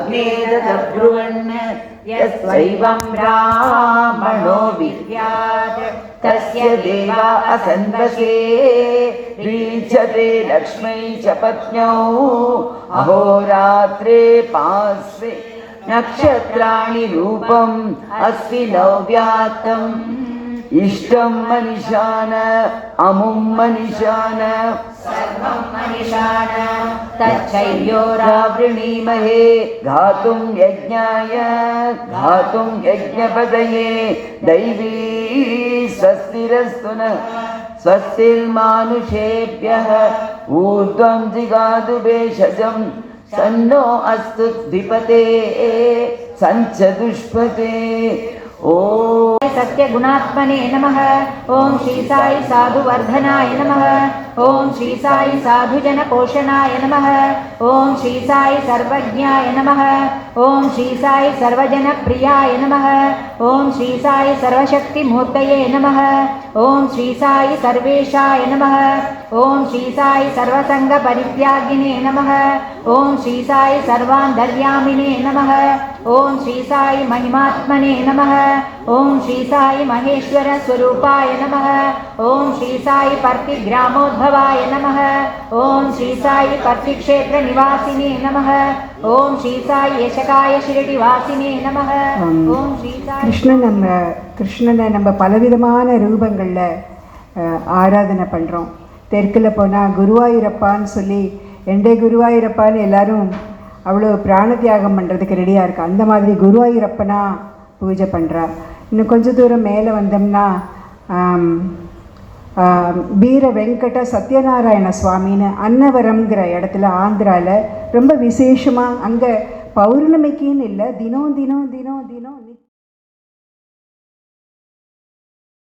अग्नेदब्रुवन् यस्वैवं ब्राह्मणो विद्यात् तस्य देवा असन्वसे रीचते लक्ष्मै च पत्न्यौ अहोरात्रे पास्वे नक्षत्राणि रूपम् अस्विनौ व्यात्तम् इष्टं मनिषान अमुं मनिषान सर्वं मनिषान तच्चैयोरावृणीमहे घातुं यज्ञाय घातुं यज्ञपदये दैवी स्वस्तिरस्तु नः स्वस्तिर्मानुषेभ्यः ऊर्ध्वं जिगातु भेषजं सन्नो अस्तु द्विपते सञ्च दुष्पते। ओम सत्य गुणात्मने नमः। ओम श्री साई साधुवर्धनाय नमः। ओम श्री साई साधुजन पोषणाय नमः। ओम श्री साई सर्वज्ञाय नमः। ओम श्री साई सर्वजन प्रियाय नमः। ओम श्री साई सर्वशक्ति मूर्तये नमः। ओम श्री साई सर्वेशाय नमः। ओम श्री साई सर्वसंग परित्यागिने नमः। ओम श्री साई सर्वान्तर्यामिने नमः। ओम श्री साई महिमात्मने नमः। ओम श्री साई महेश्वर स्वरूपाय नमः। ओम श्री साई पर्तिग्रामोद्भवाय नमः। ओम श्री साई पर्तिक्षेत्र निवासिने नमः। ओम श्री साई यशकाय शिरडिवासिने नमः। ओम श्री साई கிருஷ்ணனை நம்ம பலவிதமான ரூபங்களில் ஆராதனை பண்ணுறோம். தெற்கில் போனால் குருவாயூரப்பான்னு சொல்லி எண்டே குருவாயூரப்பான்னு எல்லாரும் அவ்வளோ பிராண தியாகம் பண்ணுறதுக்கு ரெடியாக இருக்கா. அந்த மாதிரி குருவாயூரப்பனா பூஜை பண்ணுறா. இன்னும் கொஞ்சம் தூரம் மேலே வந்தோம்னா வீர வெங்கட சத்யநாராயண சுவாமின்னு அன்னவரம்ங்கிற இடத்துல ஆந்திராவில் ரொம்ப விசேஷமாக அங்கே பௌர்ணமிக்குன்னு இல்லை தினம்